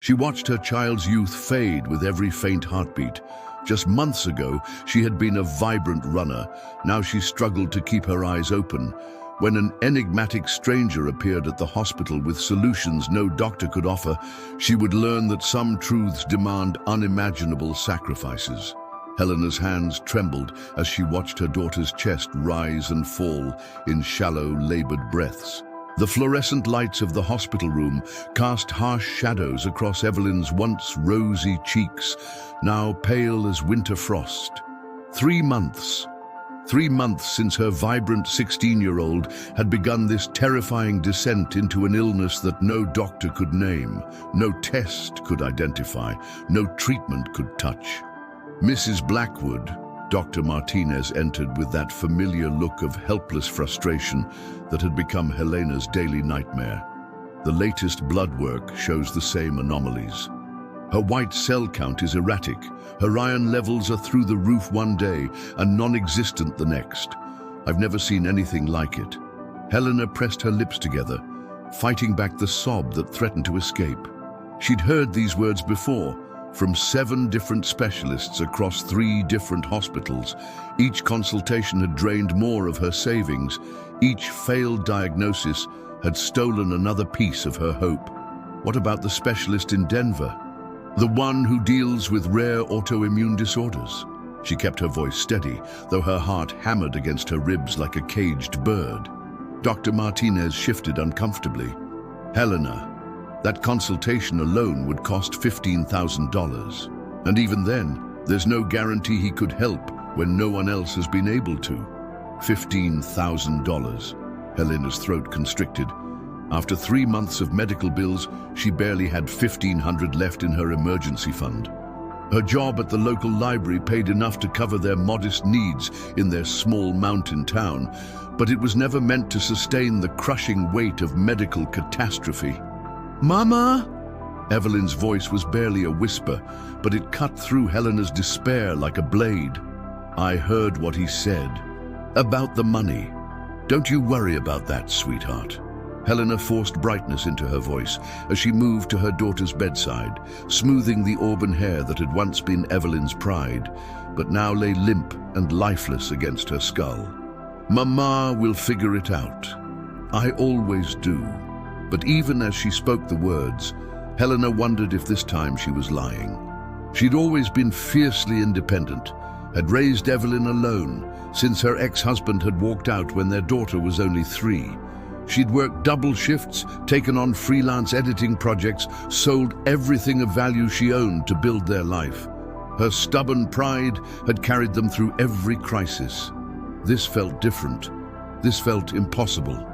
She watched her child's youth fade with every faint heartbeat. Just months ago, she had been a vibrant runner. Now she struggled to keep her eyes open. When an enigmatic stranger appeared at the hospital with solutions no doctor could offer, she would learn that some truths demand unimaginable sacrifices. Helena's hands trembled as she watched her daughter's chest rise and fall in shallow, labored breaths. The fluorescent lights of the hospital room cast harsh shadows across Evelyn's once rosy cheeks, now pale as winter frost. 3 months. 3 months since her vibrant 16-year-old had begun this terrifying descent into an illness that no doctor could name, no test could identify, no treatment could touch. Mrs. Blackwood, Dr. Martinez entered with that familiar look of helpless frustration that had become Helena's daily nightmare. The latest blood work shows the same anomalies. Her white cell count is erratic. Her iron levels are through the roof one day and non-existent the next. I've never seen anything like it. Helena pressed her lips together, fighting back the sob that threatened to escape. She'd heard these words before, from 7 different specialists across 3 different hospitals. Each consultation had drained more of her savings. Each failed diagnosis had stolen another piece of her hope. What about the specialist in Denver? The one who deals with rare autoimmune disorders? She kept her voice steady, though her heart hammered against her ribs like a caged bird. Dr. Martinez shifted uncomfortably. Helena, that consultation alone would cost $15,000. And even then, there's no guarantee he could help when no one else has been able to. $15,000. Helena's throat constricted. After 3 months of medical bills, she barely had $1,500 left in her emergency fund. Her job at the local library paid enough to cover their modest needs in their small mountain town, but it was never meant to sustain the crushing weight of medical catastrophe. "Mama?" Evelyn's voice was barely a whisper, but it cut through Helena's despair like a blade. "I heard what he said. About the money. Don't you worry about that, sweetheart." Helena forced brightness into her voice as she moved to her daughter's bedside, smoothing the auburn hair that had once been Evelyn's pride, but now lay limp and lifeless against her skull. "Mama will figure it out. I always do." But even as she spoke the words, Helena wondered if this time she was lying. She'd always been fiercely independent, had raised Evelyn alone since her ex-husband had walked out when their daughter was only 3. She'd worked double shifts, taken on freelance editing projects, sold everything of value she owned to build their life. Her stubborn pride had carried them through every crisis. This felt different. This felt impossible.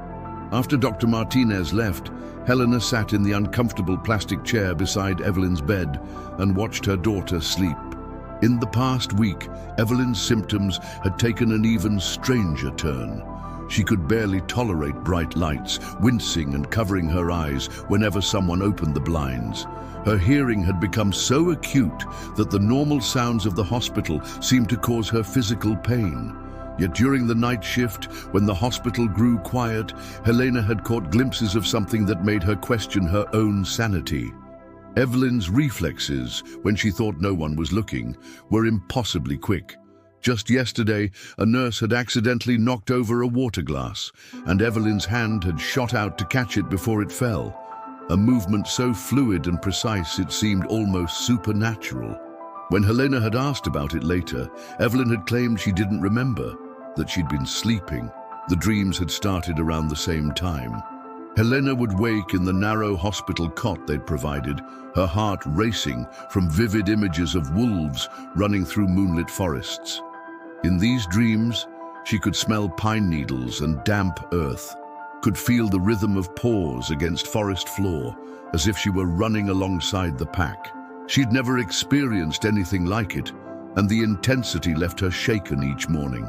After Dr. Martinez left, Helena sat in the uncomfortable plastic chair beside Evelyn's bed and watched her daughter sleep. In the past week, Evelyn's symptoms had taken an even stranger turn. She could barely tolerate bright lights, wincing and covering her eyes whenever someone opened the blinds. Her hearing had become so acute that the normal sounds of the hospital seemed to cause her physical pain. Yet during the night shift, when the hospital grew quiet, Helena had caught glimpses of something that made her question her own sanity. Evelyn's reflexes, when she thought no one was looking, were impossibly quick. Just yesterday, a nurse had accidentally knocked over a water glass, and Evelyn's hand had shot out to catch it before it fell. A movement so fluid and precise it seemed almost supernatural. When Helena had asked about it later, Evelyn had claimed she didn't remember, that she'd been sleeping. The dreams had started around the same time. Helena would wake in the narrow hospital cot they'd provided, her heart racing from vivid images of wolves running through moonlit forests. In these dreams, she could smell pine needles and damp earth, could feel the rhythm of paws against forest floor, as if she were running alongside the pack. She'd never experienced anything like it, and the intensity left her shaken each morning.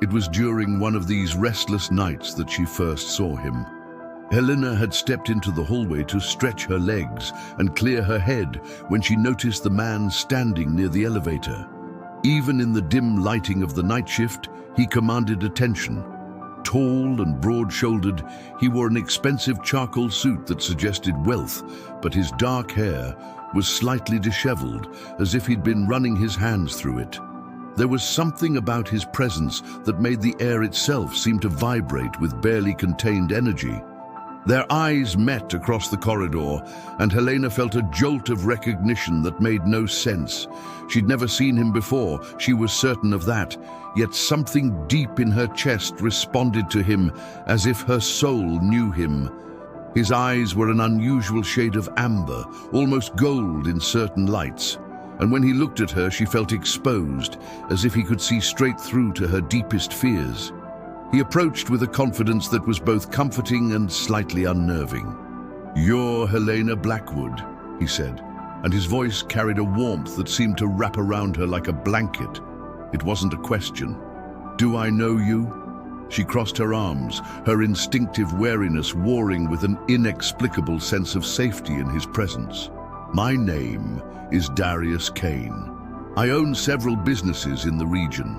It was during one of these restless nights that she first saw him. Helena had stepped into the hallway to stretch her legs and clear her head when she noticed the man standing near the elevator. Even in the dim lighting of the night shift, he commanded attention. Tall and broad-shouldered, he wore an expensive charcoal suit that suggested wealth, but his dark hair was slightly disheveled, as if he'd been running his hands through it. There was something about his presence that made the air itself seem to vibrate with barely contained energy. Their eyes met across the corridor, and Helena felt a jolt of recognition that made no sense. She'd never seen him before, she was certain of that, yet something deep in her chest responded to him as if her soul knew him. His eyes were an unusual shade of amber, almost gold in certain lights, and when he looked at her she felt exposed, as if he could see straight through to her deepest fears. He approached with a confidence that was both comforting and slightly unnerving. "You're Helena Blackwood," he said, and his voice carried a warmth that seemed to wrap around her like a blanket. It wasn't a question. "Do I know you?" She crossed her arms, her instinctive wariness warring with an inexplicable sense of safety in his presence. "My name is Darius Kane. I own several businesses in the region."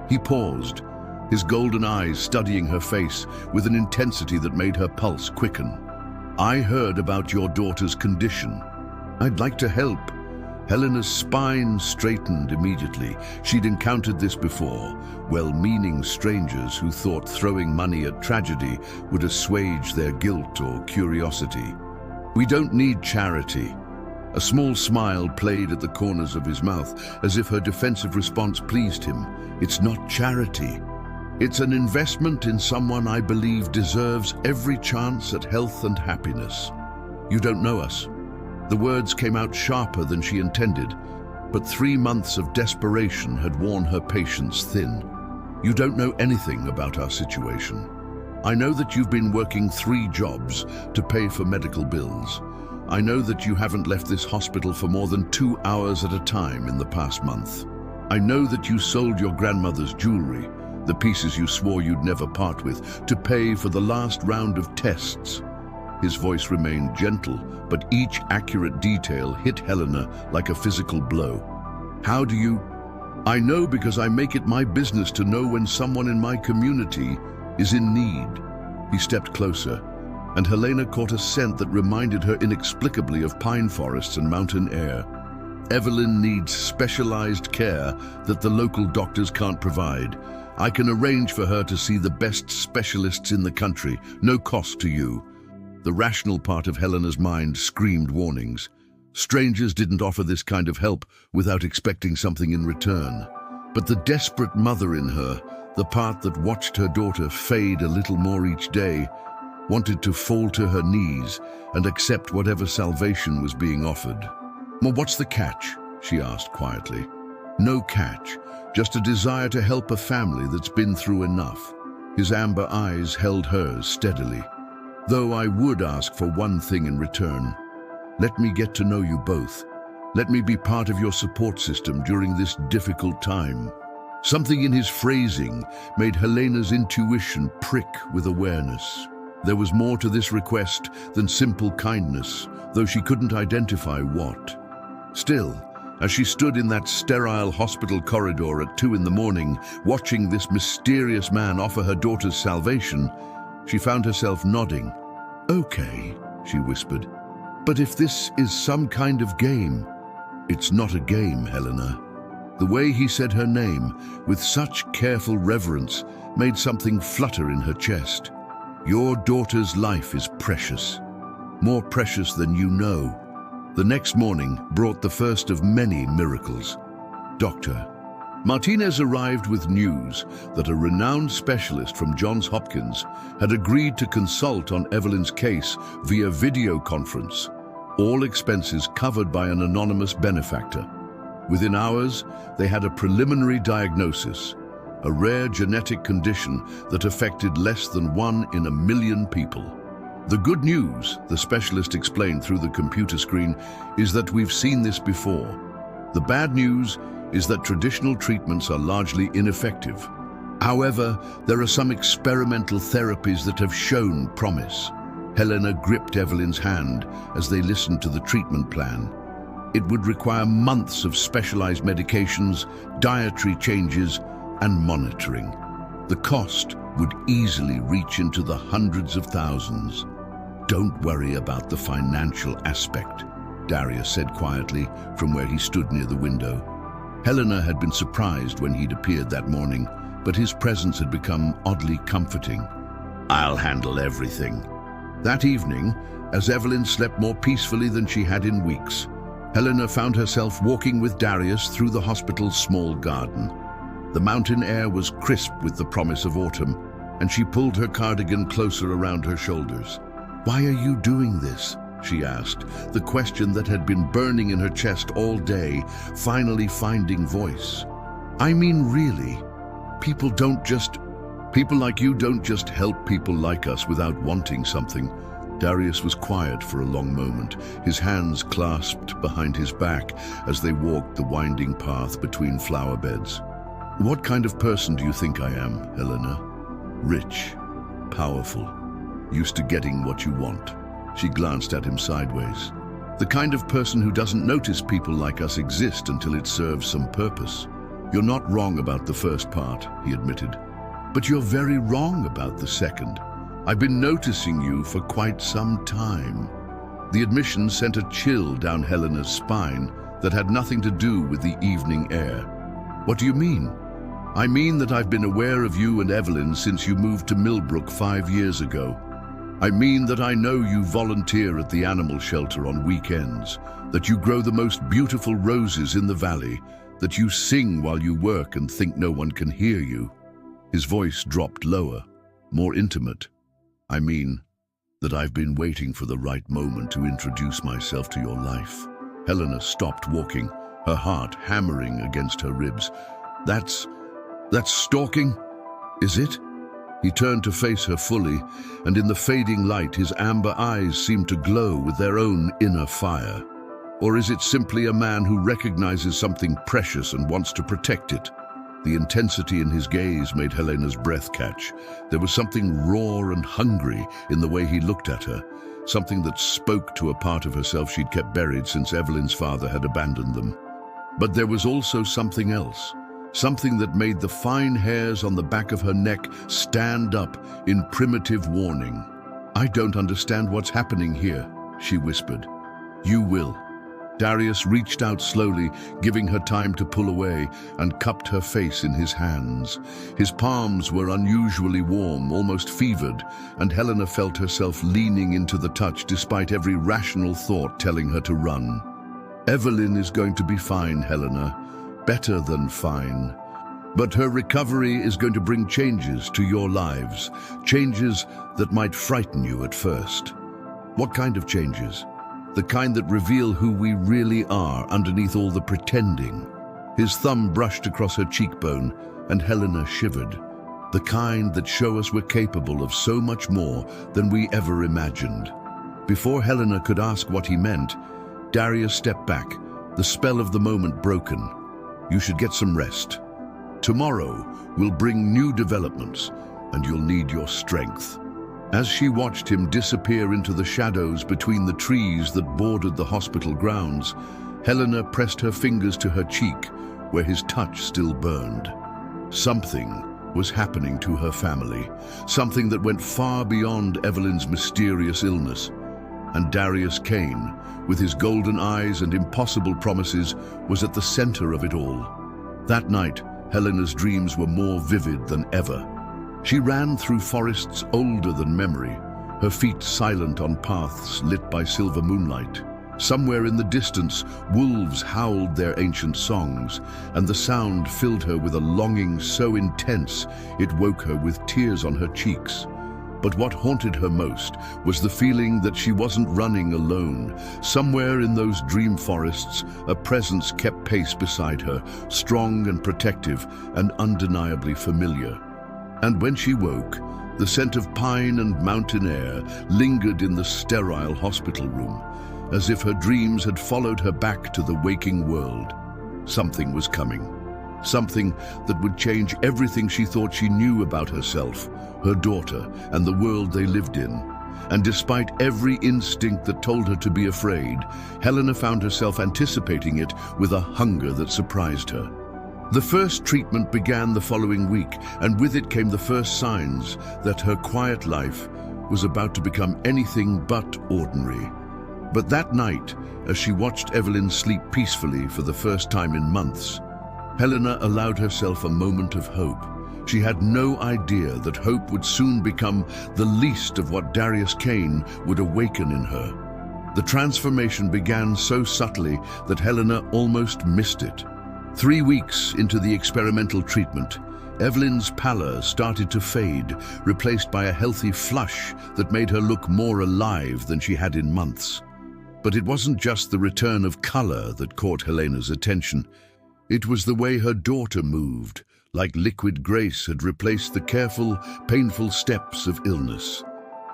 He paused, his golden eyes studying her face with an intensity that made her pulse quicken. "I heard about your daughter's condition. I'd like to help." Helena's spine straightened immediately. She'd encountered this before, well-meaning strangers who thought throwing money at tragedy would assuage their guilt or curiosity. "We don't need charity." A small smile played at the corners of his mouth, as if her defensive response pleased him. "It's not charity. It's an investment in someone I believe deserves every chance at health and happiness. You don't know us." The words came out sharper than she intended, but 3 months of desperation had worn her patience thin. "You don't know anything about our situation. I know that you've been working 3 jobs to pay for medical bills. I know that you haven't left this hospital for more than 2 hours at a time in the past month. I know that you sold your grandmother's jewelry, the pieces you swore you'd never part with, to pay for the last round of tests." His voice remained gentle, but each accurate detail hit Helena like a physical blow. "How do you—" "I know because I make it my business to know when someone in my community is in need." He stepped closer, and Helena caught a scent that reminded her inexplicably of pine forests and mountain air. "Evelyn needs specialized care that the local doctors can't provide. I can arrange for her to see the best specialists in the country, no cost to you." The rational part of Helena's mind screamed warnings. Strangers didn't offer this kind of help without expecting something in return. But the desperate mother in her, the part that watched her daughter fade a little more each day, wanted to fall to her knees and accept whatever salvation was being offered. "Well, what's the catch?" she asked quietly. "No catch, just a desire to help a family that's been through enough." His amber eyes held hers steadily. "Though I would ask for one thing in return. Let me get to know you both. Let me be part of your support system during this difficult time." Something in his phrasing made Helena's intuition prick with awareness. There was more to this request than simple kindness, though she couldn't identify what. Still, as she stood in that sterile hospital corridor at 2 in the morning, watching this mysterious man offer her daughter's salvation, she found herself nodding. "Okay," she whispered. "But if this is some kind of game—" "It's not a game, Helena." The way he said her name, with such careful reverence, made something flutter in her chest. "Your daughter's life is precious. More precious than you know." The next morning brought the first of many miracles. Doctor Martinez arrived with news that a renowned specialist from Johns Hopkins had agreed to consult on Evelyn's case via video conference, all expenses covered by an anonymous benefactor. Within hours, they had a preliminary diagnosis, a rare genetic condition that affected less than 1 in a million people. "The good news," the specialist explained through the computer screen, "is that we've seen this before. The bad news is that traditional treatments are largely ineffective. However, there are some experimental therapies that have shown promise." Helena gripped Evelyn's hand as they listened to the treatment plan. It would require months of specialized medications, dietary changes, and monitoring. The cost would easily reach into the hundreds of thousands. "Don't worry about the financial aspect. Darius said quietly from where he stood near the window. Helena had been surprised when he'd appeared that morning, but his presence had become oddly comforting. "I'll handle everything." That evening, as Evelyn slept more peacefully than she had in weeks, Helena found herself walking with Darius through the hospital's small garden. The mountain air was crisp with the promise of autumn, and she pulled her cardigan closer around her shoulders. "Why are you doing this?" she asked, the question that had been burning in her chest all day, finally finding voice. "I mean, really, people like you don't just help people like us without wanting something." Darius was quiet for a long moment, his hands clasped behind his back as they walked the winding path between flower beds. "What kind of person do you think I am, Helena? Rich, powerful, used to getting what you want." She glanced at him sideways. "The kind of person who doesn't notice people like us exist until it serves some purpose." "You're not wrong about the first part," he admitted. "But you're very wrong about the second. I've been noticing you for quite some time." The admission sent a chill down Helena's spine that had nothing to do with the evening air. "What do you mean?" "I mean that I've been aware of you and Evelyn since you moved to Millbrook 5 years ago. I mean that I know you volunteer at the animal shelter on weekends, that you grow the most beautiful roses in the valley, that you sing while you work and think no one can hear you." His voice dropped lower, more intimate. "I mean that I've been waiting for the right moment to introduce myself to your life." Helena stopped walking, her heart hammering against her ribs. That's stalking, is it?" He turned to face her fully, and in the fading light his amber eyes seemed to glow with their own inner fire. "Or is it simply a man who recognizes something precious and wants to protect it?" The intensity in his gaze made Helena's breath catch. There was something raw and hungry in the way he looked at her, something that spoke to a part of herself she'd kept buried since Evelyn's father had abandoned them. But there was also something else. Something that made the fine hairs on the back of her neck stand up in primitive warning. "I don't understand what's happening here," she whispered. "You will." Darius reached out slowly, giving her time to pull away, and cupped her face in his hands. His palms were unusually warm, almost fevered, and Helena felt herself leaning into the touch despite every rational thought telling her to run. "Evelyn is going to be fine, Helena. Better than fine. But her recovery is going to bring changes to your lives, changes that might frighten you at first." "What kind of changes?" "The kind that reveal who we really are underneath all the pretending." His thumb brushed across her cheekbone, and Helena shivered. "The kind that show us we're capable of so much more than we ever imagined." Before Helena could ask what he meant, Darius stepped back, the spell of the moment broken. "You should get some rest. Tomorrow will bring new developments, and you'll need your strength." As she watched him disappear into the shadows between the trees that bordered the hospital grounds, Helena pressed her fingers to her cheek, where his touch still burned. Something was happening to her family, something that went far beyond Evelyn's mysterious illness. And Darius Kane, with his golden eyes and impossible promises, was at the center of it all. That night, Helena's dreams were more vivid than ever. She ran through forests older than memory, her feet silent on paths lit by silver moonlight. Somewhere in the distance, wolves howled their ancient songs, and the sound filled her with a longing so intense it woke her with tears on her cheeks. But what haunted her most was the feeling that she wasn't running alone. Somewhere in those dream forests, a presence kept pace beside her, strong and protective and undeniably familiar. And when she woke, the scent of pine and mountain air lingered in the sterile hospital room, as if her dreams had followed her back to the waking world. Something was coming. Something that would change everything she thought she knew about herself, her daughter, and the world they lived in. And despite every instinct that told her to be afraid, Helena found herself anticipating it with a hunger that surprised her. The first treatment began the following week, and with it came the first signs that her quiet life was about to become anything but ordinary. But that night, as she watched Evelyn sleep peacefully for the first time in months, Helena allowed herself a moment of hope. She had no idea that hope would soon become the least of what Darius Kane would awaken in her. The transformation began so subtly that Helena almost missed it. 3 weeks into the experimental treatment, Evelyn's pallor started to fade, replaced by a healthy flush that made her look more alive than she had in months. But it wasn't just the return of color that caught Helena's attention. It was the way her daughter moved, like liquid grace had replaced the careful, painful steps of illness.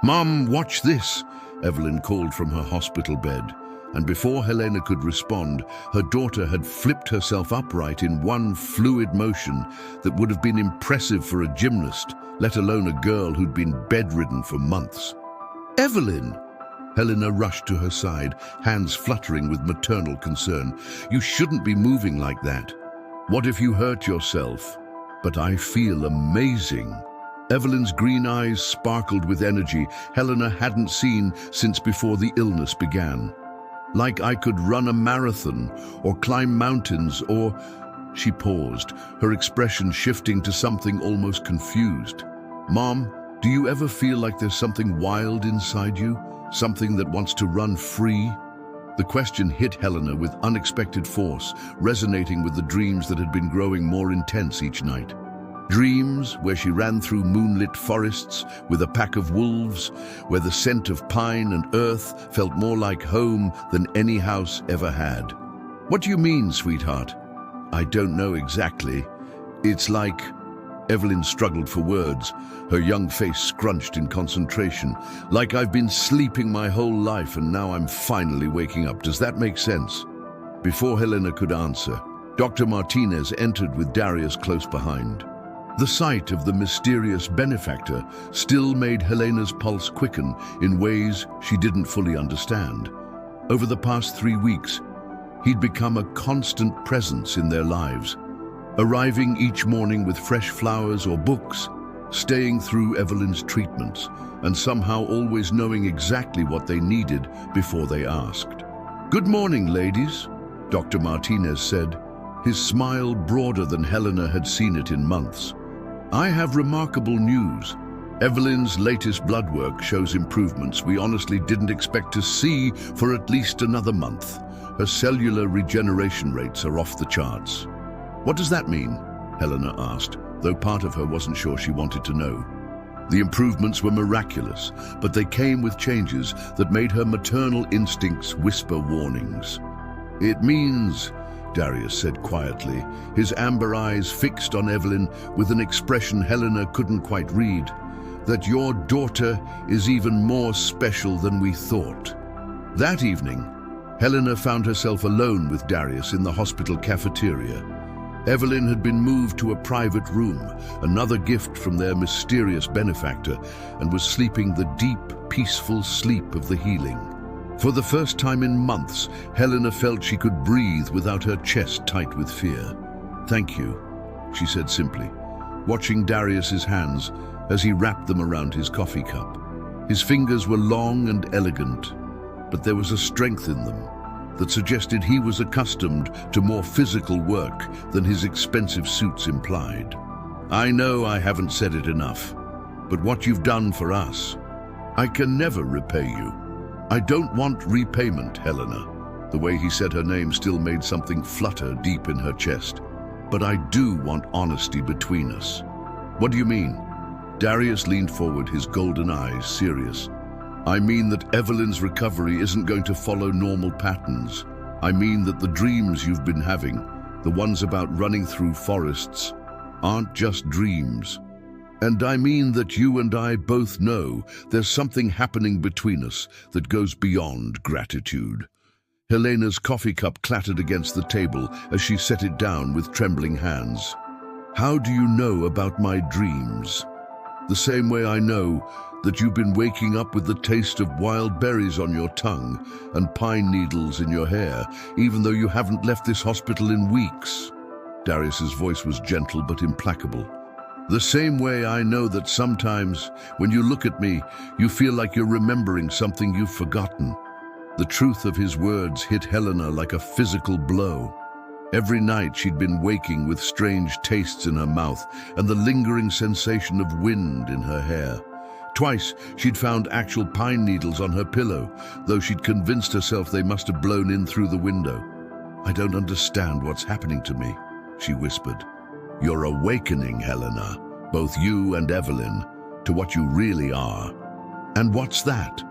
"Mom, watch this," Evelyn called from her hospital bed. And before Helena could respond, her daughter had flipped herself upright in one fluid motion that would have been impressive for a gymnast, let alone a girl who'd been bedridden for months. "Evelyn!" Helena rushed to her side, hands fluttering with maternal concern. "You shouldn't be moving like that. What if you hurt yourself?" "But I feel amazing." Evelyn's green eyes sparkled with energy Helena hadn't seen since before the illness began. "Like I could run a marathon, or climb mountains, or..." She paused, her expression shifting to something almost confused. "Mom, do you ever feel like there's something wild inside you? Something that wants to run free?" The question hit Helena with unexpected force, resonating with the dreams that had been growing more intense each night. Dreams where she ran through moonlit forests with a pack of wolves, where the scent of pine and earth felt more like home than any house ever had. "What do you mean, sweetheart?" "I don't know exactly. It's like..." Evelyn struggled for words, her young face scrunched in concentration. "Like I've been sleeping my whole life and now I'm finally waking up. Does that make sense?" Before Helena could answer, Dr. Martinez entered with Darius close behind. The sight of the mysterious benefactor still made Helena's pulse quicken in ways she didn't fully understand. Over the past 3 weeks, he'd become a constant presence in their lives, arriving each morning with fresh flowers or books, staying through Evelyn's treatments, and somehow always knowing exactly what they needed before they asked. "Good morning, ladies," Dr. Martinez said, his smile broader than Helena had seen it in months. "I have remarkable news. Evelyn's latest blood work shows improvements we honestly didn't expect to see for at least another month. Her cellular regeneration rates are off the charts." "What does that mean?" Helena asked, though part of her wasn't sure she wanted to know. The improvements were miraculous, but they came with changes that made her maternal instincts whisper warnings. "It means," Darius said quietly, his amber eyes fixed on Evelyn with an expression Helena couldn't quite read, "that your daughter is even more special than we thought." That evening, Helena found herself alone with Darius in the hospital cafeteria. Evelyn had been moved to a private room, another gift from their mysterious benefactor, and was sleeping the deep, peaceful sleep of the healing. For the first time in months, Helena felt she could breathe without her chest tight with fear. "Thank you," she said simply, watching Darius's hands as he wrapped them around his coffee cup. His fingers were long and elegant, but there was a strength in them that suggested he was accustomed to more physical work than his expensive suits implied. "I know I haven't said it enough, but what you've done for us, I can never repay you." "I don't want repayment, Helena." The way he said her name still made something flutter deep in her chest. "But I do want honesty between us." "What do you mean?" Darius leaned forward, his golden eyes serious. "I mean that Evelyn's recovery isn't going to follow normal patterns. I mean that the dreams you've been having, the ones about running through forests, aren't just dreams. And I mean that you and I both know there's something happening between us that goes beyond gratitude." Helena's coffee cup clattered against the table as she set it down with trembling hands. "How do you know about my dreams?" "The same way I know that you've been waking up with the taste of wild berries on your tongue and pine needles in your hair, even though you haven't left this hospital in weeks." Darius's voice was gentle but implacable. "The same way I know that sometimes, when you look at me, you feel like you're remembering something you've forgotten." The truth of his words hit Helena like a physical blow. Every night she'd been waking with strange tastes in her mouth and the lingering sensation of wind in her hair. Twice she'd found actual pine needles on her pillow, though she'd convinced herself they must have blown in through the window. "I don't understand what's happening to me," she whispered. "You're awakening, Helena, both you and Evelyn, to what you really are." "And what's that?"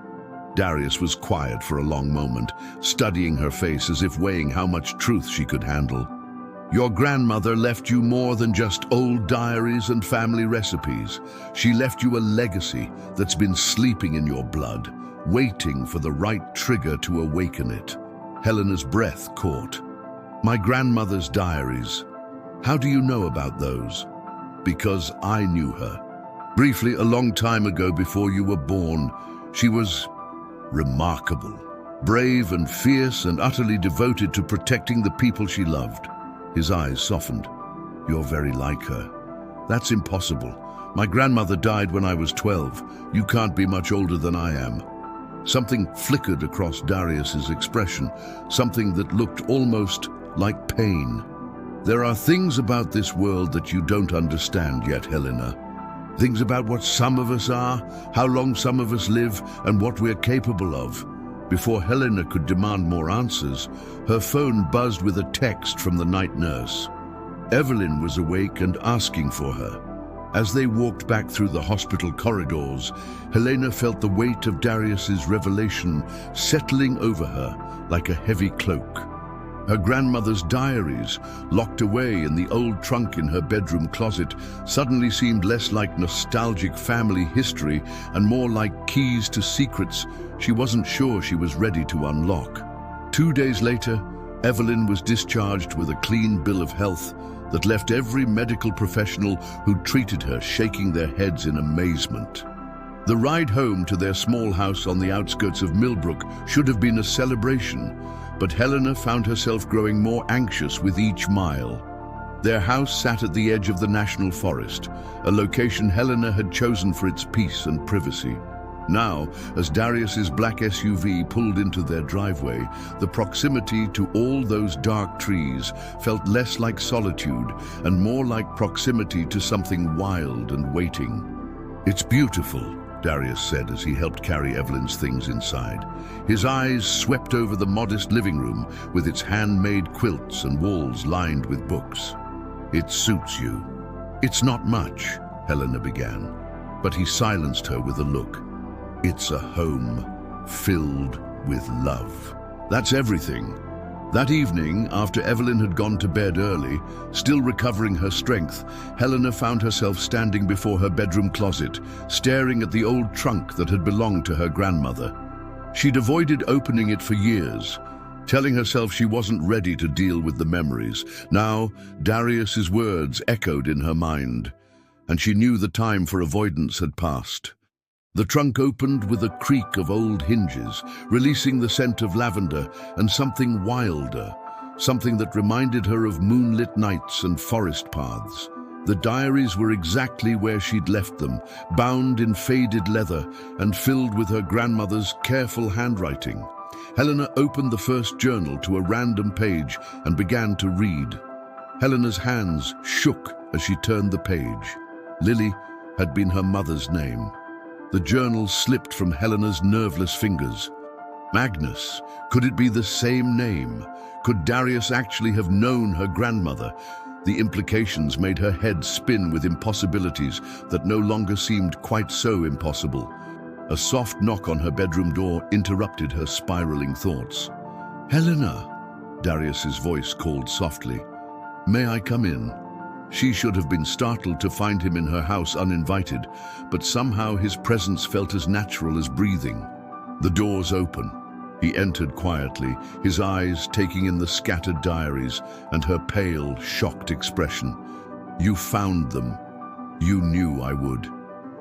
Darius was quiet for a long moment, studying her face as if weighing how much truth she could handle. "Your grandmother left you more than just old diaries and family recipes. She left you a legacy that's been sleeping in your blood, waiting for the right trigger to awaken it." Helena's breath caught. "My grandmother's diaries. How do you know about those?" "Because I knew her. Briefly, a long time ago before you were born. She was remarkable, brave and fierce and utterly devoted to protecting the people she loved." His eyes softened. "You're very like her." "That's impossible. My grandmother died when I was 12. You can't be much older than I am." Something flickered across Darius's expression, something that looked almost like pain. "There are things about this world that you don't understand yet, Helena. Things about what some of us are, how long some of us live, and what we're capable of." Before Helena could demand more answers, her phone buzzed with a text from the night nurse. Evelyn was awake and asking for her. As they walked back through the hospital corridors, Helena felt the weight of Darius's revelation settling over her like a heavy cloak. Her grandmother's diaries, locked away in the old trunk in her bedroom closet, suddenly seemed less like nostalgic family history and more like keys to secrets she wasn't sure she was ready to unlock. 2 days later, Evelyn was discharged with a clean bill of health that left every medical professional who treated her shaking their heads in amazement. The ride home to their small house on the outskirts of Millbrook should have been a celebration, but Helena found herself growing more anxious with each mile. Their house sat at the edge of the National Forest, a location Helena had chosen for its peace and privacy. Now, as Darius's black SUV pulled into their driveway, the proximity to all those dark trees felt less like solitude and more like proximity to something wild and waiting. "It's beautiful," Darius said as he helped carry Evelyn's things inside. His eyes swept over the modest living room with its handmade quilts and walls lined with books. "It suits you." "It's not much," Helena began, but he silenced her with a look. "It's a home filled with love. That's everything." That evening, after Evelyn had gone to bed early, still recovering her strength, Helena found herself standing before her bedroom closet, staring at the old trunk that had belonged to her grandmother. She'd avoided opening it for years, telling herself she wasn't ready to deal with the memories. Now, Darius's words echoed in her mind, and she knew the time for avoidance had passed. The trunk opened with a creak of old hinges, releasing the scent of lavender and something wilder, something that reminded her of moonlit nights and forest paths. The diaries were exactly where she'd left them, bound in faded leather and filled with her grandmother's careful handwriting. Helena opened the first journal to a random page and began to read. Helena's hands shook as she turned the page. Lily had been her mother's name. The journal slipped from Helena's nerveless fingers. Magnus, could it be the same name? Could Darius actually have known her grandmother? The implications made her head spin with impossibilities that no longer seemed quite so impossible. A soft knock on her bedroom door interrupted her spiraling thoughts. "Helena," Darius's voice called softly. "May I come in?" She should have been startled to find him in her house uninvited, but somehow his presence felt as natural as breathing. The doors open. He entered quietly, his eyes taking in the scattered diaries and her pale, shocked expression. "You found them. You knew I would.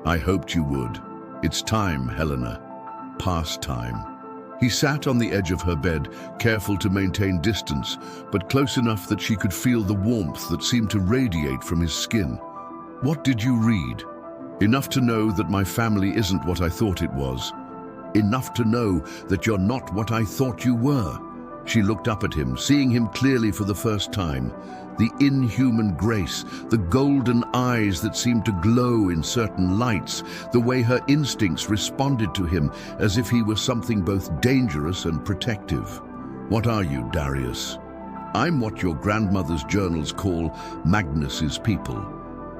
I hoped you would. It's time, Helena. Past time." He sat on the edge of her bed, careful to maintain distance, but close enough that she could feel the warmth that seemed to radiate from his skin. "What did you read?" "Enough to know that my family isn't what I thought it was." enough to know that you're not what I thought you were." She looked up at him, seeing him clearly for the first time. The inhuman grace, the golden eyes that seemed to glow in certain lights, the way her instincts responded to him as if he were something both dangerous and protective. "What are you, Darius?" "I'm what your grandmother's journals call Magnus's people.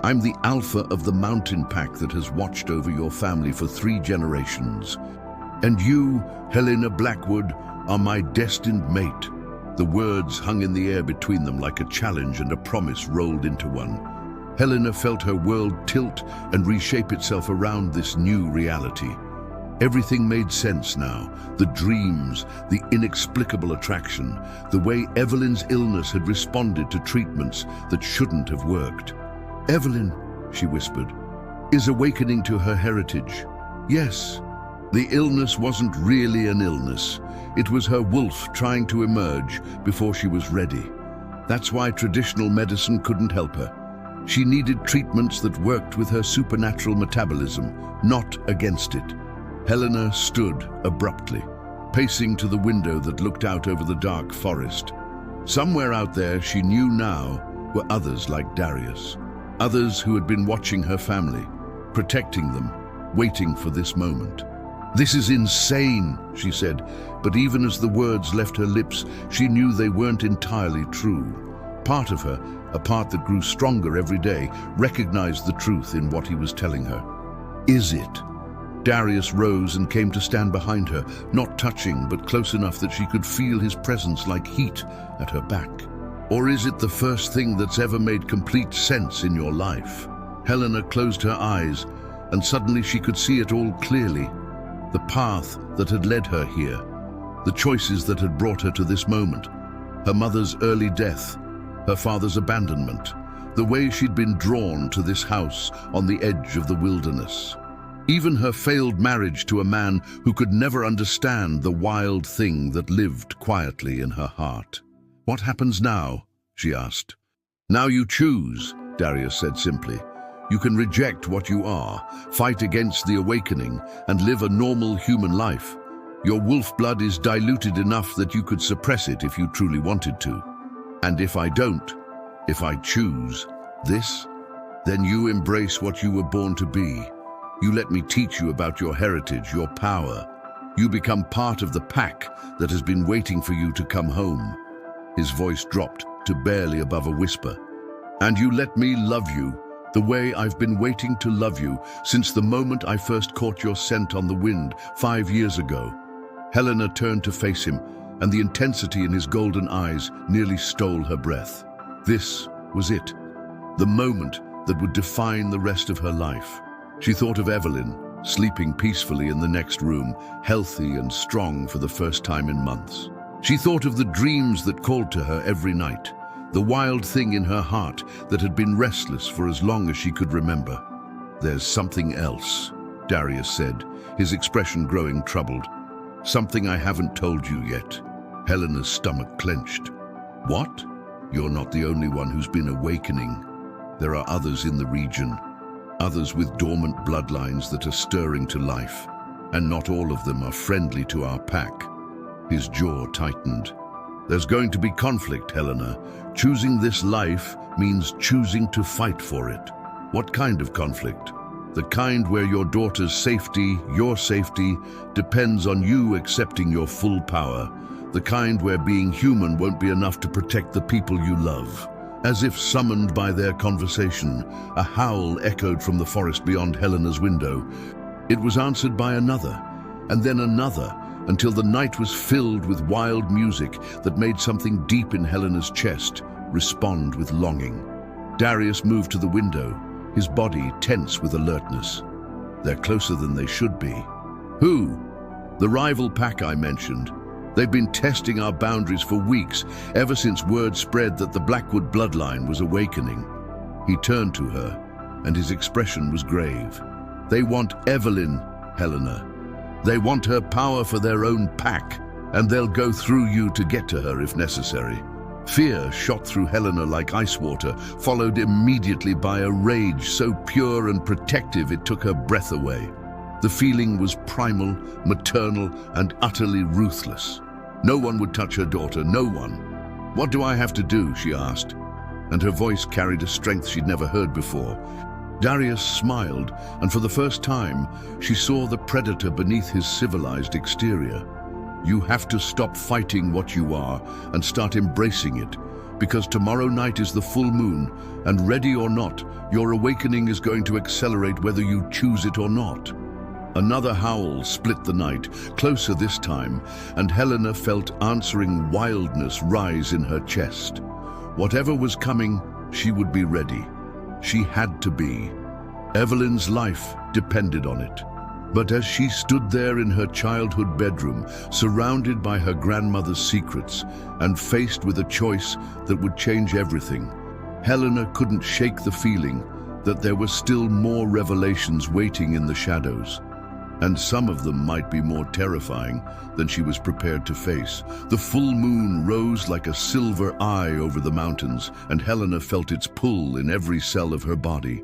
I'm the alpha of the mountain pack that has watched over your family for 3 generations. And you, Helena Blackwood, are my destined mate." The words hung in the air between them like a challenge and a promise rolled into one. Helena felt her world tilt and reshape itself around this new reality. Everything made sense now. The dreams, the inexplicable attraction, the way Evelyn's illness had responded to treatments that shouldn't have worked. "Evelyn," she whispered, "is awakening to her heritage." Yes, the illness wasn't really an illness. It was her wolf trying to emerge before she was ready. That's why traditional medicine couldn't help her. She needed treatments that worked with her supernatural metabolism, not against it. Helena stood abruptly, pacing to the window that looked out over the dark forest. Somewhere out there, she knew now, were others like Darius. Others who had been watching her family, protecting them, waiting for this moment. "This is insane," she said, but even as the words left her lips, she knew they weren't entirely true. Part of her, a part that grew stronger every day, recognized the truth in what he was telling her. "Is it?" Darius rose and came to stand behind her, not touching, but close enough that she could feel his presence like heat at her back. "Or is it the first thing that's ever made complete sense in your life?" Helena closed her eyes, and suddenly she could see it all clearly. The path that had led her here, the choices that had brought her to this moment, her mother's early death, her father's abandonment, the way she'd been drawn to this house on the edge of the wilderness. Even her failed marriage to a man who could never understand the wild thing that lived quietly in her heart. "What happens now?" she asked. "Now you choose," Darius said simply. "You can reject what you are, fight against the awakening, and live a normal human life. Your wolf blood is diluted enough that you could suppress it if you truly wanted to. And if I don't, if I choose this, then you embrace what you were born to be. You let me teach you about your heritage, your power. You become part of the pack that has been waiting for you to come home." His voice dropped to barely above a whisper. "And you let me love you the way I've been waiting to love you since the moment I first caught your scent on the wind 5 years ago." Helena turned to face him, and the intensity in his golden eyes nearly stole her breath. This was it, the moment that would define the rest of her life. She thought of Evelyn, sleeping peacefully in the next room, healthy and strong for the first time in months. She thought of the dreams that called to her every night, the wild thing in her heart that had been restless for as long as she could remember. "There's something else," Darius said, his expression growing troubled. "Something I haven't told you yet." Helena's stomach clenched. "What?" "You're not the only one who's been awakening. There are others in the region, others with dormant bloodlines that are stirring to life, and not all of them are friendly to our pack." His jaw tightened. "There's going to be conflict, Helena. Choosing this life means choosing to fight for it." "What kind of conflict?" "The kind where your daughter's safety, your safety, depends on you accepting your full power. The kind where being human won't be enough to protect the people you love." As if summoned by their conversation, a howl echoed from the forest beyond Helena's window. It was answered by another, and then another, until the night was filled with wild music that made something deep in Helena's chest respond with longing. Darius moved to the window, his body tense with alertness. "They're closer than they should be." "Who?" "The rival pack I mentioned. They've been testing our boundaries for weeks, ever since word spread that the Blackwood bloodline was awakening." He turned to her, and his expression was grave. "They want Evelyn, Helena. They want her power for their own pack, and they'll go through you to get to her if necessary." Fear shot through Helena like ice water, followed immediately by a rage so pure and protective it took her breath away. The feeling was primal, maternal, and utterly ruthless. No one would touch her daughter, no one. "What do I have to do?" she asked, and her voice carried a strength she'd never heard before. Darius smiled, and for the first time, she saw the predator beneath his civilized exterior. "You have to stop fighting what you are and start embracing it, because tomorrow night is the full moon, and ready or not, your awakening is going to accelerate whether you choose it or not." Another howl split the night, closer this time, and Helena felt answering wildness rise in her chest. Whatever was coming, she would be ready. She had to be. Evelyn's life depended on it. But as she stood there in her childhood bedroom, surrounded by her grandmother's secrets, and faced with a choice that would change everything, Helena couldn't shake the feeling that there were still more revelations waiting in the shadows. And some of them might be more terrifying than she was prepared to face. The full moon rose like a silver eye over the mountains, and Helena felt its pull in every cell of her body.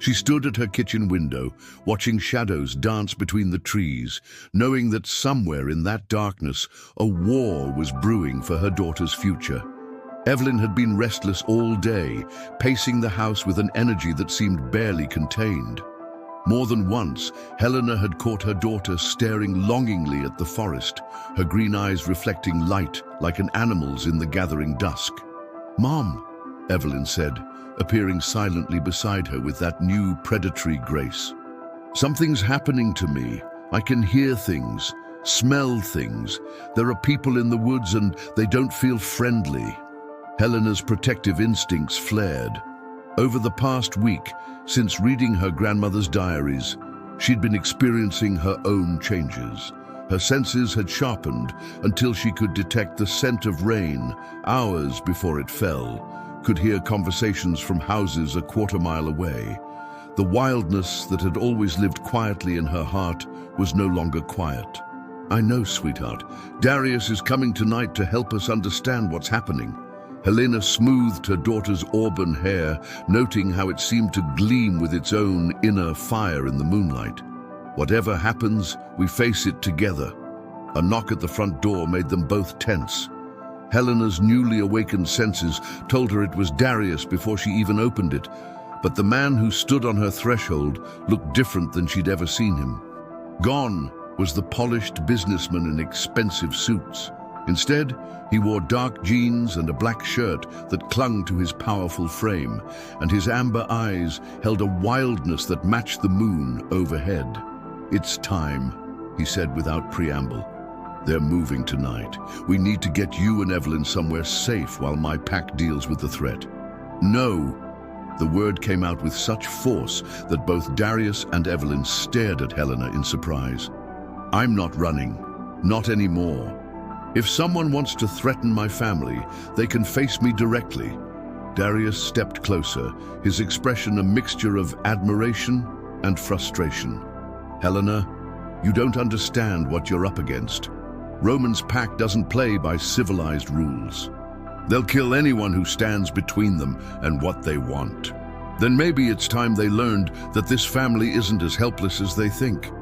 She stood at her kitchen window, watching shadows dance between the trees, knowing that somewhere in that darkness, a war was brewing for her daughter's future. Evelyn had been restless all day, pacing the house with an energy that seemed barely contained. More than once, Helena had caught her daughter staring longingly at the forest, her green eyes reflecting light like an animal's in the gathering dusk. "Mom," Evelyn said, appearing silently beside her with that new predatory grace. "Something's happening to me. I can hear things, smell things. There are people in the woods and they don't feel friendly." Helena's protective instincts flared. Over the past week, since reading her grandmother's diaries, she'd been experiencing her own changes. Her senses had sharpened until she could detect the scent of rain hours before it fell, could hear conversations from houses a quarter-mile away. The wildness that had always lived quietly in her heart was no longer quiet. "I know, sweetheart. Darius is coming tonight to help us understand what's happening." Helena smoothed her daughter's auburn hair, noting how it seemed to gleam with its own inner fire in the moonlight. "Whatever happens, we face it together." A knock at the front door made them both tense. Helena's newly awakened senses told her it was Darius before she even opened it, but the man who stood on her threshold looked different than she'd ever seen him. Gone was the polished businessman in expensive suits. Instead, he wore dark jeans and a black shirt that clung to his powerful frame, and his amber eyes held a wildness that matched the moon overhead. "It's time," he said without preamble. "They're moving tonight. We need to get you and Evelyn somewhere safe while my pack deals with the threat." "No!" The word came out with such force that both Darius and Evelyn stared at Helena in surprise. "I'm not running. Not anymore. If someone wants to threaten my family, they can face me directly." Darius stepped closer, his expression a mixture of admiration and frustration. "Helena, you don't understand what you're up against. Roman's Pact doesn't play by civilized rules. They'll kill anyone who stands between them and what they want. Then maybe it's time they learned that this family isn't as helpless as they think."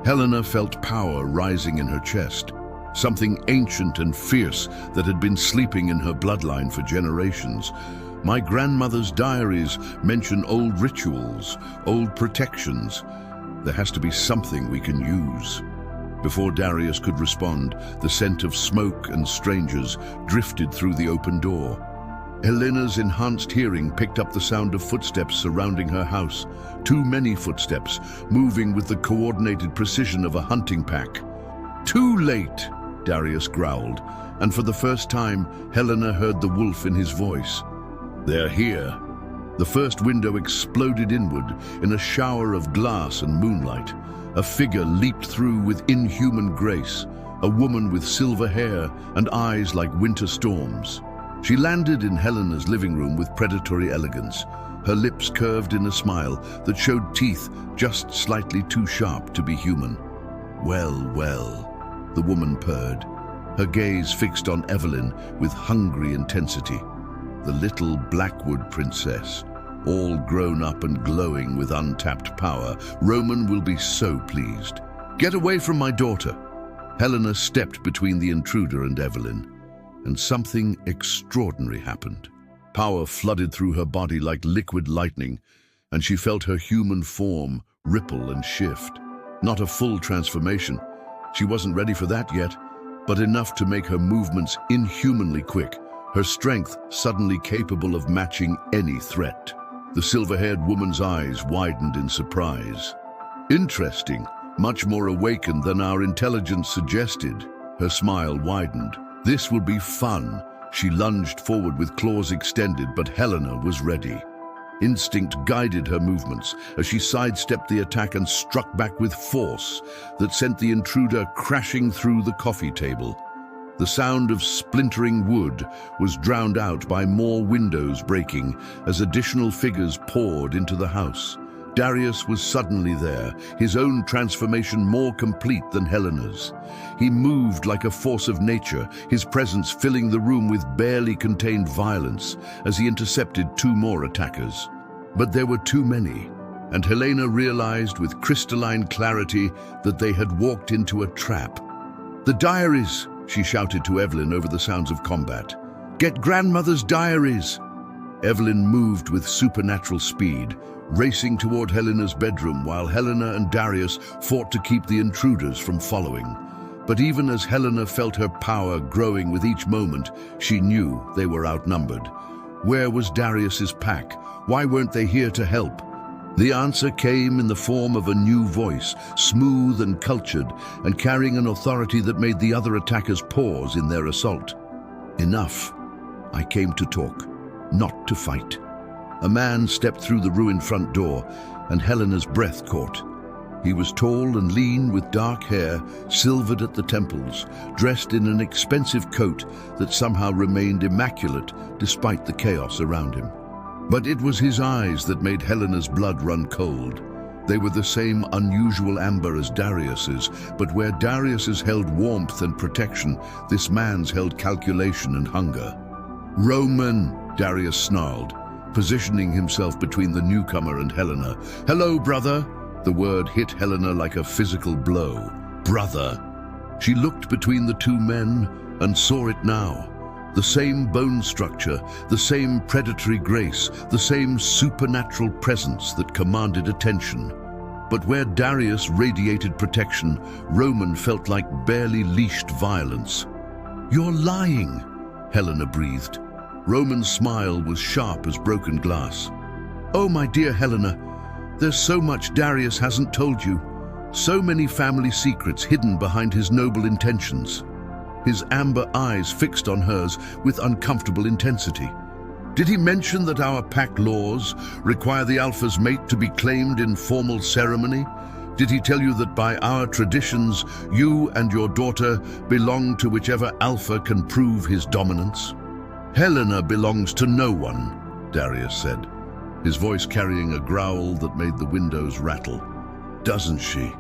Helena felt power rising in her chest, something ancient and fierce that had been sleeping in her bloodline for generations. "My grandmother's diaries mention old rituals, old protections. There has to be something we can use." Before Darius could respond, the scent of smoke and strangers drifted through the open door. Helena's enhanced hearing picked up the sound of footsteps surrounding her house. Too many footsteps, moving with the coordinated precision of a hunting pack. "Too late!" Darius growled, and for the first time, Helena heard the wolf in his voice. "They're here." The first window exploded inward in a shower of glass and moonlight. A figure leaped through with inhuman grace, a woman with silver hair and eyes like winter storms. She landed in Helena's living room with predatory elegance, her lips curved in a smile that showed teeth just slightly too sharp to be human. "Well, well," the woman purred, her gaze fixed on Evelyn with hungry intensity. "The little Blackwood princess. all grown up and glowing with untapped power. Roman will be so pleased. Get away from my daughter. Helena stepped between the intruder and Evelyn, and something extraordinary happened. Power flooded through her body like liquid lightning, and she felt her human form ripple and shift. Not a full transformation. She wasn't ready for that yet, but enough to make her movements inhumanly quick, her strength suddenly capable of matching any threat. The silver-haired woman's eyes widened in surprise. Interesting, much more awakened than our intelligence suggested. Her smile widened. This will be fun. She lunged forward with claws extended, but Helena was ready. Instinct guided her movements as she sidestepped the attack and struck back with force that sent the intruder crashing through the coffee table. The sound of splintering wood was drowned out by more windows breaking as additional figures poured into the house. Darius was suddenly there, his own transformation more complete than Helena's. He moved like a force of nature, his presence filling the room with barely contained violence as he intercepted two more attackers. But there were too many, and Helena realized with crystalline clarity that they had walked into a trap. "The diaries!" she shouted to Evelyn over the sounds of combat. "Get grandmother's diaries!" Evelyn moved with supernatural speed, racing toward Helena's bedroom while Helena and Darius fought to keep the intruders from following. But even as Helena felt her power growing with each moment, she knew they were outnumbered. Where was Darius's pack? Why weren't they here to help? The answer came in the form of a new voice, smooth and cultured, and carrying an authority that made the other attackers pause in their assault. "Enough. I came to talk, not to fight." A man stepped through the ruined front door, and Helena's breath caught. He was tall and lean with dark hair, silvered at the temples, dressed in an expensive coat that somehow remained immaculate despite the chaos around him. But it was his eyes that made Helena's blood run cold. They were the same unusual amber as Darius's, but where Darius's held warmth and protection, this man's held calculation and hunger. "Roman," Darius snarled, positioning himself between the newcomer and Helena. "Hello, brother." The word hit Helena like a physical blow. Brother. She looked between the two men and saw it now. The same bone structure, the same predatory grace, the same supernatural presence that commanded attention. But where Darius radiated protection, Roman felt like barely leashed violence. "You're lying," Helena breathed. Roman's smile was sharp as broken glass. "Oh, my dear Helena, there's so much Darius hasn't told you. So many family secrets hidden behind his noble intentions." His amber eyes fixed on hers with uncomfortable intensity. "Did he mention that our Pact laws require the Alpha's mate to be claimed in formal ceremony? Did he tell you that by our traditions, you and your daughter belong to whichever Alpha can prove his dominance?" "Helena belongs to no one," Darius said, his voice carrying a growl that made the windows rattle. "Doesn't she?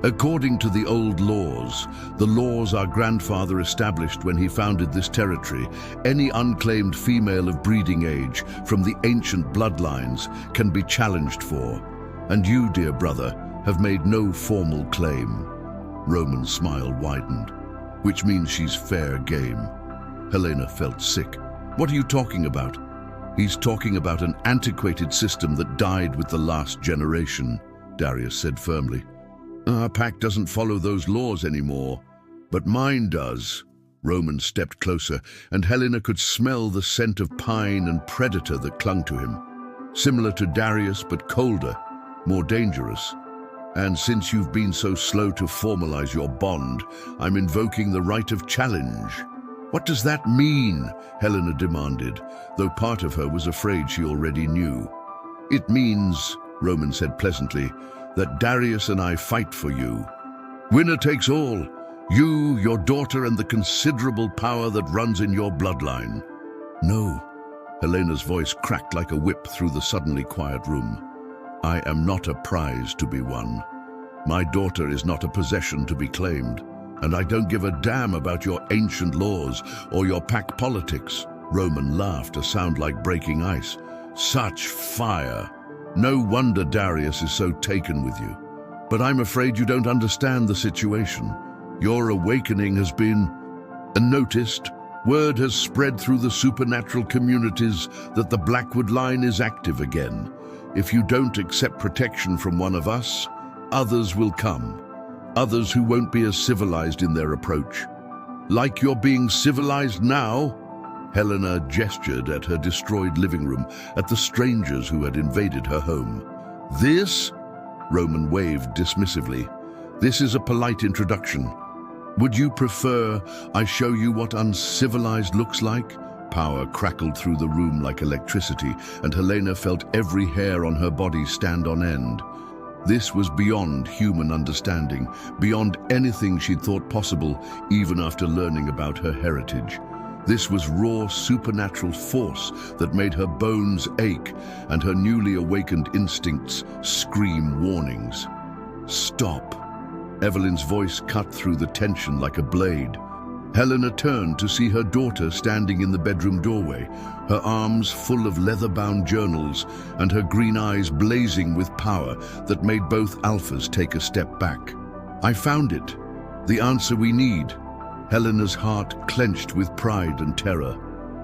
According to the old laws, the laws our grandfather established when he founded this territory, any unclaimed female of breeding age from the ancient bloodlines can be challenged for. And you, dear brother, have made no formal claim." Roman's smile widened. "Which means she's fair game." Helena felt sick. "What are you talking about?" "He's talking about an antiquated system that died with the last generation," Darius said firmly. "Our pact doesn't follow those laws anymore, but mine does." Roman stepped closer, and Helena could smell the scent of pine and predator that clung to him. Similar to Darius, but colder, more dangerous. "And since you've been so slow to formalize your bond, I'm invoking the right of challenge." "What does that mean?" Helena demanded, though part of her was afraid she already knew. "It means," Roman said pleasantly, "that Darius and I fight for you. Winner takes all. You, your daughter, and the considerable power that runs in your bloodline." "No." Helena's voice cracked like a whip through the suddenly quiet room. "I am not a prize to be won. My daughter is not a possession to be claimed. And I don't give a damn about your ancient laws or your pack politics." Roman laughed, a sound like breaking ice. Such fire! No wonder Darius is so taken with you. But I'm afraid you don't understand the situation. Your awakening has been unnoticed. Word has spread through the supernatural communities that the Blackwood line is active again. If you don't accept protection from one of us, others will come. Others who won't be as civilized in their approach. Like you're being civilized now? Helena gestured at her destroyed living room, at the strangers who had invaded her home. This? Roman waved dismissively. This is a polite introduction. Would you prefer I show you what uncivilized looks like? Power crackled through the room like electricity, and Helena felt every hair on her body stand on end. This was beyond human understanding, beyond anything she'd thought possible, even after learning about her heritage. This was raw supernatural force that made her bones ache and her newly awakened instincts scream warnings. Stop. Evelyn's voice cut through the tension like a blade. Helena turned to see her daughter standing in the bedroom doorway, her arms full of leather-bound journals and her green eyes blazing with power that made both alphas take a step back. I found it. The answer we need. Helena's heart clenched with pride and terror.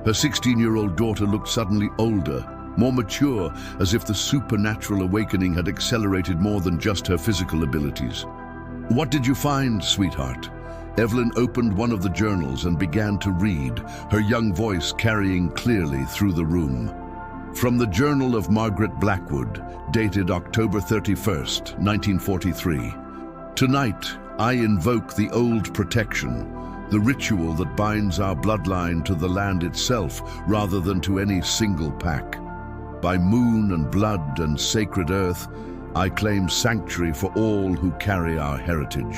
Her 16-year-old daughter looked suddenly older, more mature, as if the supernatural awakening had accelerated more than just her physical abilities. What did you find, sweetheart? Evelyn opened one of the journals and began to read, her young voice carrying clearly through the room. From the Journal of Margaret Blackwood, dated October 31st, 1943. Tonight, I invoke the old protection, the ritual that binds our bloodline to the land itself rather than to any single pack. By moon and blood and sacred earth, I claim sanctuary for all who carry our heritage.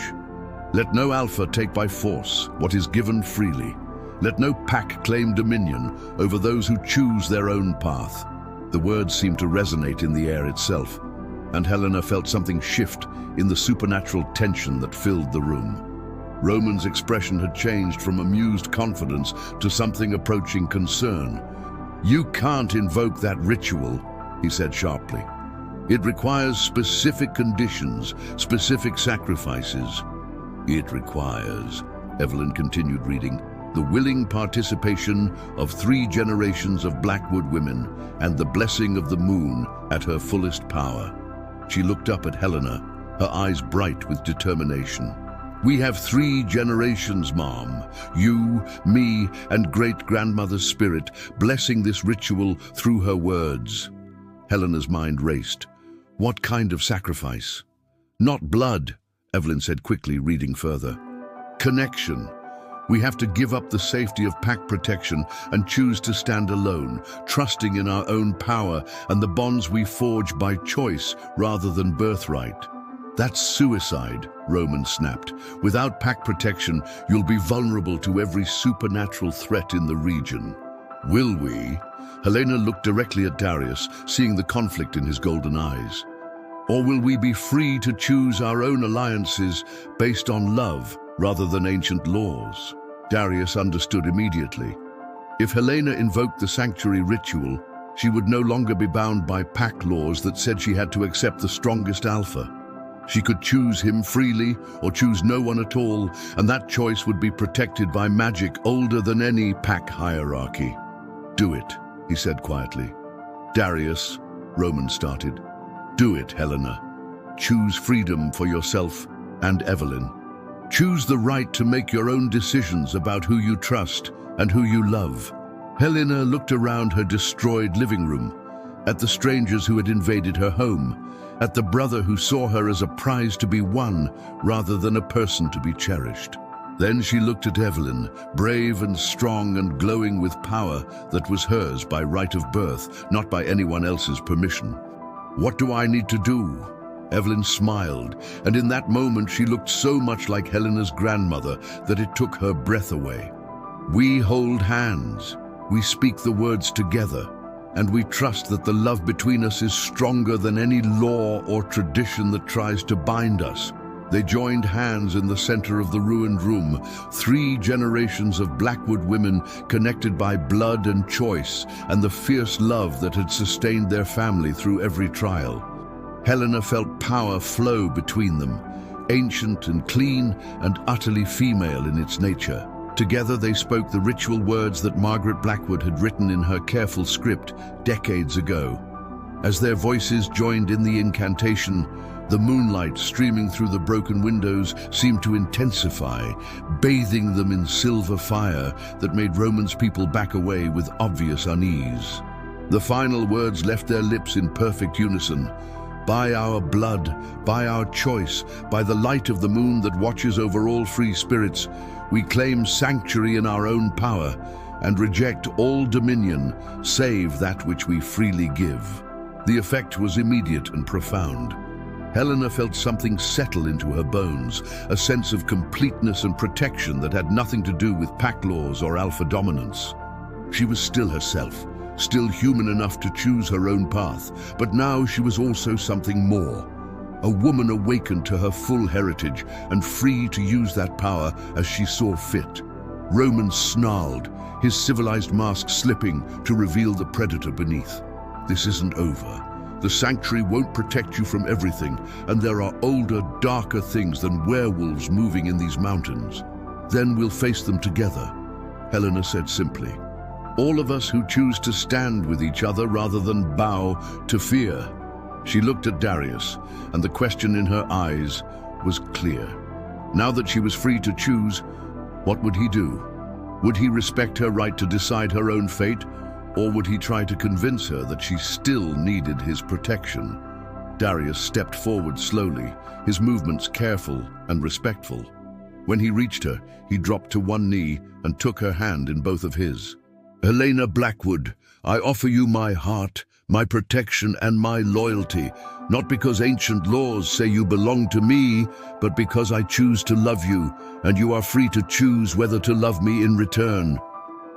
Let no alpha take by force what is given freely. Let no pack claim dominion over those who choose their own path. The words seemed to resonate in the air itself, and Helena felt something shift in the supernatural tension that filled the room. Roman's expression had changed from amused confidence to something approaching concern. You can't invoke that ritual, he said sharply. It requires specific conditions, specific sacrifices. It requires, Evelyn continued reading, the willing participation of 3 generations of Blackwood women and the blessing of the moon at her fullest power. She looked up at Helena, her eyes bright with determination. We have 3 generations, Mom. You, me, and great-grandmother's spirit blessing this ritual through her words. Helena's mind raced. What kind of sacrifice? Not blood, Evelyn said quickly, reading further. Connection. We have to give up the safety of pack protection and choose to stand alone, trusting in our own power and the bonds we forge by choice rather than birthright. That's suicide, Roman snapped. Without pack protection, you'll be vulnerable to every supernatural threat in the region. Will we? Helena looked directly at Darius, seeing the conflict in his golden eyes. Or will we be free to choose our own alliances based on love rather than ancient laws? Darius understood immediately. If Helena invoked the sanctuary ritual, she would no longer be bound by pack laws that said she had to accept the strongest alpha. She could choose him freely or choose no one at all, and that choice would be protected by magic older than any pack hierarchy. Do it, he said quietly. Darius, Roman started. Do it, Helena. Choose freedom for yourself and Evelyn. Choose the right to make your own decisions about who you trust and who you love. Helena looked around her destroyed living room, at the strangers who had invaded her home, at the brother who saw her as a prize to be won rather than a person to be cherished. Then she looked at Evelyn, brave and strong and glowing with power that was hers by right of birth, not by anyone else's permission. What do I need to do? Evelyn smiled, and in that moment she looked so much like Helena's grandmother that it took her breath away. We hold hands, we speak the words together, and we trust that the love between us is stronger than any law or tradition that tries to bind us. They joined hands in the center of the ruined room, 3 generations of Blackwood women connected by blood and choice and the fierce love that had sustained their family through every trial. Helena felt power flow between them, ancient and clean and utterly female in its nature. Together they spoke the ritual words that Margaret Blackwood had written in her careful script decades ago. As their voices joined in the incantation, the moonlight streaming through the broken windows seemed to intensify, bathing them in silver fire that made Roman's people back away with obvious unease. The final words left their lips in perfect unison. By our blood, by our choice, by the light of the moon that watches over all free spirits, we claim sanctuary in our own power and reject all dominion save that which we freely give. The effect was immediate and profound. Helena felt something settle into her bones, a sense of completeness and protection that had nothing to do with pack laws or alpha dominance. She was still herself, still human enough to choose her own path, but now she was also something more. A woman awakened to her full heritage and free to use that power as she saw fit. Roman snarled, his civilized mask slipping to reveal the predator beneath. This isn't over. The sanctuary won't protect you from everything, and there are older, darker things than werewolves moving in these mountains. Then we'll face them together, Helena said simply. All of us who choose to stand with each other rather than bow to fear. She looked at Darius, and the question in her eyes was clear. Now that she was free to choose, what would he do? Would he respect her right to decide her own fate, or would he try to convince her that she still needed his protection? Darius stepped forward slowly, his movements careful and respectful. When he reached her, he dropped to one knee and took her hand in both of his. Helena Blackwood, I offer you my heart, my protection and my loyalty, not because ancient laws say you belong to me, but because I choose to love you, and you are free to choose whether to love me in return.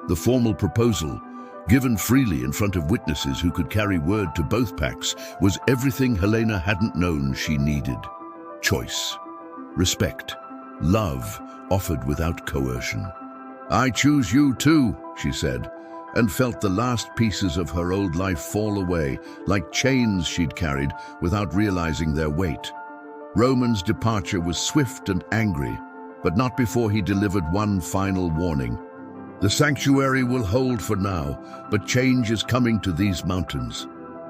The formal proposal, given freely in front of witnesses who could carry word to both packs, was everything Helena hadn't known she needed. Choice, respect, love offered without coercion. I choose you too, she said, and felt the last pieces of her old life fall away, like chains she'd carried without realizing their weight. Roman's departure was swift and angry, but not before he delivered one final warning. The sanctuary will hold for now, but change is coming to these mountains.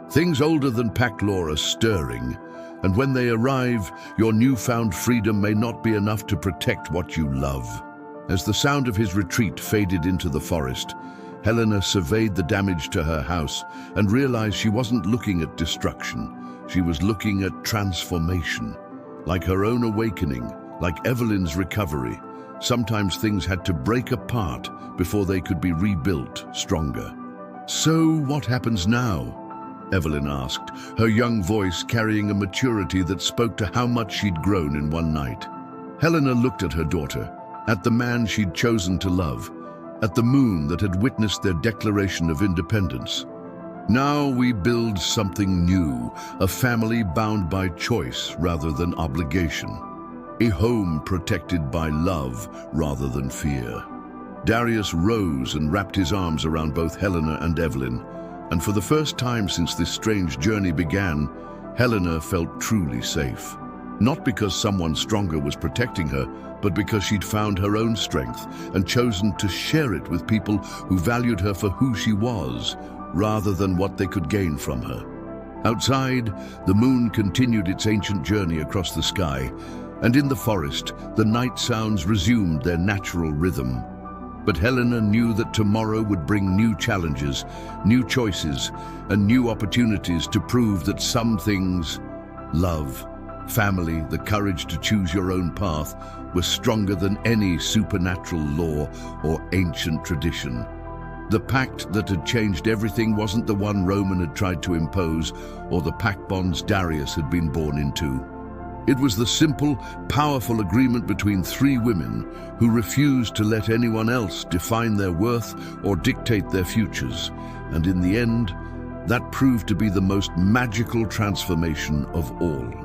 Things older than pack law are stirring, and when they arrive, your newfound freedom may not be enough to protect what you love. As the sound of his retreat faded into the forest, Helena surveyed the damage to her house and realized she wasn't looking at destruction. She was looking at transformation. Like her own awakening, like Evelyn's recovery, sometimes things had to break apart before they could be rebuilt stronger. So what happens now? Evelyn asked, her young voice carrying a maturity that spoke to how much she'd grown in one night. Helena looked at her daughter, at the man she'd chosen to love, at the moon that had witnessed their declaration of independence. Now we build something new, a family bound by choice rather than obligation. A home protected by love rather than fear. Darius rose and wrapped his arms around both Helena and Evelyn, and for the first time since this strange journey began, Helena felt truly safe. Not because someone stronger was protecting her, but because she'd found her own strength and chosen to share it with people who valued her for who she was, rather than what they could gain from her. Outside, the moon continued its ancient journey across the sky, and in the forest, the night sounds resumed their natural rhythm. But Helena knew that tomorrow would bring new challenges, new choices, and new opportunities to prove that some things, love, family, the courage to choose your own path, was stronger than any supernatural law or ancient tradition. The pact that had changed everything wasn't the one Roman had tried to impose, or the pact bonds Darius had been born into. It was the simple, powerful agreement between 3 women who refused to let anyone else define their worth or dictate their futures. And in the end, that proved to be the most magical transformation of all.